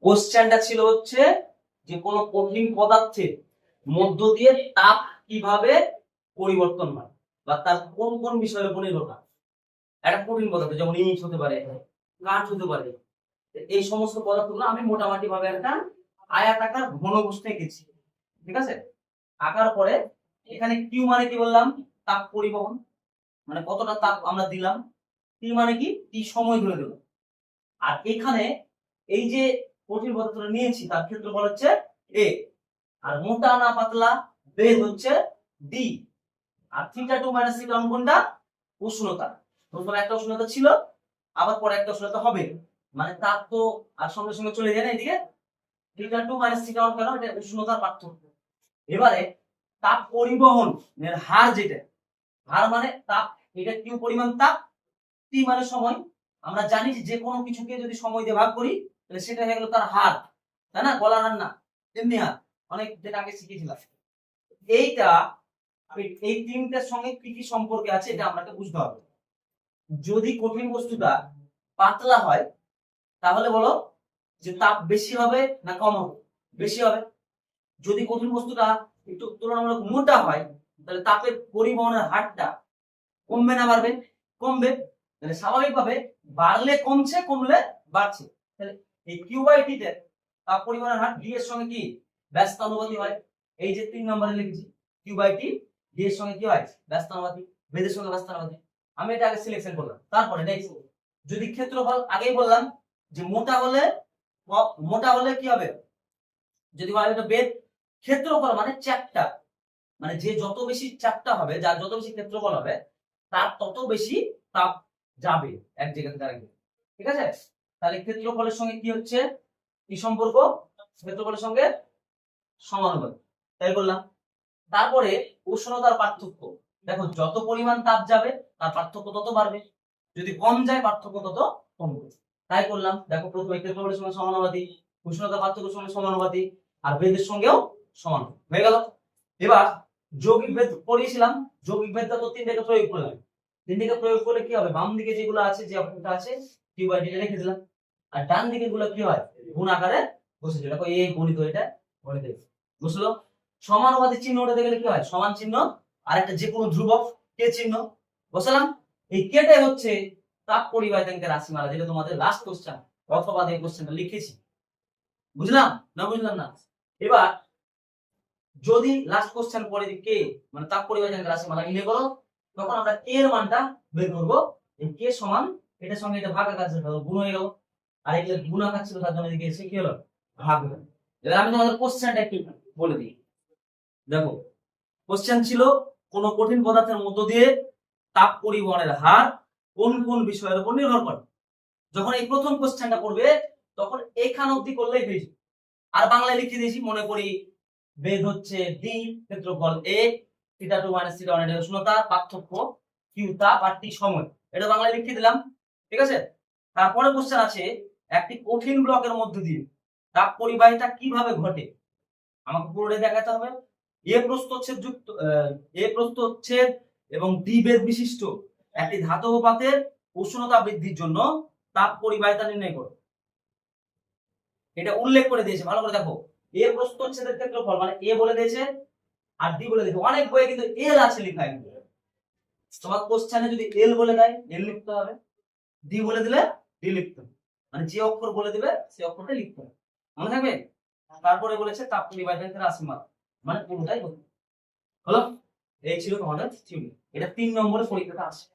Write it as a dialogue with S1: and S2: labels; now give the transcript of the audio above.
S1: কোশ্চেনটা ছিল হচ্ছে যে কোনো কঠিন পদার্থের মধ্য দিয়ে তাপ কিভাবে পরিবর্তন হয় বা তার কোন কোন বিষয়ের উপর নির্ভর করে। একটা কঠিন পদার্থ যেমন ইট হতে পারে, কাঠ হতে পারে, এই সমস্ত পদার্থগুলো আমি মোটামুটি ভাবে একটা আয়তাকার ঘনবস্তু এঁকেছি। ঠিক আছে, আঁকার পরে এখানে কিউ মানে কি বললাম, তাপ পরিবহন, মানে কতটা তাপ আমরা দিলাম। টি মানে কি, টি সময় ধরে দিলাম। আর এখানে এই যে কঠিন পদার্থটা নিয়েছি তার ক্ষেত্রফল হচ্ছে এ, আর মোটা না পাতলা বেগ হচ্ছে ডি, আর theta two minus theta one কোনটা, উষ্ণতা। প্রথমে একটা উষ্ণতা ছিল, আবার পরে একটা উষ্ণতা হবে, মানে তাপ তো আর সঙ্গে সঙ্গে চলে যায় না এদিকে। Theta two minus theta one কেন, এটা উষ্ণতার পার্থক্য। এবারে তাপ পরিবহন এর হার, যেটা হার মানে তাপ, এটা কিউ পরিমাণ তাপ, টি মানে সময়। আমরা জানি যে কোনো কিছুকে যদি সময় দিয়ে ভাগ করি তাহলে সেটা হয়ে গেল তার হার, তাই না, গলার হার না, তেমনি হার, অনেক যেটা আগে শিখেছিলাম। এইটা এই তিনটার সঙ্গে কি কি সম্পর্কে আছে এটা আমাকে বুঝতে হবে। যদি কঠিন বস্তুটা পাতলা হয় তাহলে বলো যে তাপ বেশি হবে না কম হবে, বেশি হবে। যদি কঠিন বস্তুটা একটু তুলনামূলক মোটা হয় তাহলে তাপের পরিবহনের হারটা কমবে না বাড়বে, কমবে। তাহলে স্বাভাবিকভাবে বাড়লে কমছে, কমলে বাড়ছে। তাহলে এই কিউ বাই টি তে তাপ পরিবহনের হার ডি এর সঙ্গে কি ব্যস্তানুপাতি হয়। এই যে 3 নম্বরে লিখেছি কিউ বাই টি ডি এর সঙ্গে কি হয় ব্যস্তানুপাতি, বেদের সঙ্গে ব্যস্তানুপাতি। আমি এটা আগে সিলেকশন করলাম। তারপরে নেক্সট, যদি ক্ষেত্রফল আগেই বললাম যে মোটা হলে কি হবে, যদি বলা হয় বেদ, ক্ষেত্রফল মানে চ্যাপ্টা, মানে যে যত বেশি চ্যাপ্টা হবে, যার যত বেশি ক্ষেত্রফল হবে তার তত বেশি তাপ যাবে এক জায়গা থেকে আরেক জায়গায়। ঠিক আছে, তাহলে ক্ষেত্রফলের সঙ্গে কি হচ্ছে, কি সম্পর্ক, ক্ষেত্রফলের সঙ্গে সমানুপাতিক, তাই বললাম। তারপরে উষ্ণতার পার্থক্য, দেখো যত পরিমাণ তাপ যাবে তার পার্থক্য তত বাড়বে, যদি কম যায় পার্থক্য তত কমবে, তাই করলাম। দেখো প্রথমে ক্ষেত্রফলের সঙ্গে সমানুপাতিক, উষ্ণতার পার্থক্যের সঙ্গে সমানুপাতিক, আর বেদের সঙ্গেও সমান হয়ে গেল। এবার যৌগিক ভেদ পড়িয়েছিলাম, যৌগিক ভেদটা তো তিনটাকে প্রয়োগ করলাম। তিনটাকে প্রয়োগ করলে কি হবে, বাম দিকে যেগুলো আছে, যে অঙ্কটা আছে কিউ বাই ডি রেখে দিলাম, আর ডান দিকে গুলো কি হয় গুণ আকারে বসে যায়। দেখো এ গণিত, এটা গণিত, বুঝলো। সমানুপাতিক চিহ্ন উঠাতে গেলে কি হয়, সমান চিহ্ন আর একটা যে কোনো ধ্রুবক কে চিহ্ন বসালাম। এই কেটে হচ্ছে তাপ পরিবাহিতাঙ্কের রাশিমালা, যেটা তোমাদের লাস্ট কোশ্চেন অথবা এই কোশ্চেনটা লিখেছি। বুঝলাম না, বুঝলাম না। এবার যদি লাস্ট কোশ্চেন পরে কে মানে তাপ পরিবাহিতাঙ্কের রাশিমালা মিলে করো, তখন আমরা কে এর মানটা বের করব। এই কে সমান এটার সঙ্গে এটা ভাগ আকার ছিল, গুণ হয়ে গেল, আর এগুলো গুণ আকার ছিল তার জন্য এদিকে এসে কি হলো ভাগ হলো। এবার আমি তোমাদের কোশ্চেনটা একটু বলে দিই। দেখো কোশ্চেন ছিল কোন কঠিন পদার্থের মধ্য দিয়ে তাপ পরিবহনের হার কোন কোন বিষয়ের উপর নির্ভর করে। যখন এই প্রথম কোশ্চেনটা পড়বে তখন এখান অবধি করলেই হয়েছে। আর বাংলায় লিখে দিয়েছি, মনে করি বেদ হচ্ছে ডি, ক্ষেত্রফল A, theta two minus theta one এর উষ্ণতা, পার্থক্য কিউ তাপ, আর টি সময়, এটা বাংলায় লিখে দিলাম। ঠিক আছে, তারপরে কোশ্চেন আছে একটি কঠিন ব্লকের মধ্য দিয়ে তাপ পরিবাহিতা কিভাবে ঘটে, আমাকে পুরোটাই দেখাতে হবে। এ প্রস্থচ্ছেদ যুক্ত এ প্রস্থচ্ছেদ এবং ডি বেধ বিশিষ্ট একটি ধাতব পাতের উষ্ণতা বৃদ্ধির জন্য তাপ পরিবাহিতা নির্ণয় করো। এটা উল্লেখ করে দিয়েছে, ভালো করে দেখো। এ প্রস্থচ্ছেদের ক্ষেত্রফল মানে এ বলে দিয়েছে, আর ডি বলে দিয়েছে। অনেক বইয়ে কিন্তু এল আছে লেখা, তোমার কোশ্চেনে যদি এল বলে দেয় এল লিখতে হবে, ডি বলে দিলে ডি লিখতে হবে, মানে যে অক্ষর বলে দিবে সেই অক্ষরটা লিখতে হবে, মনে থাকবে। তারপরে বলেছে তাপ পরিবাহিতাঙ্কের রাশিমালা, মানে পুরোটাই হলো। এই ছিল তোমাদের থিওরি, এটা 3 নম্বরের পরীক্ষাটা আসে।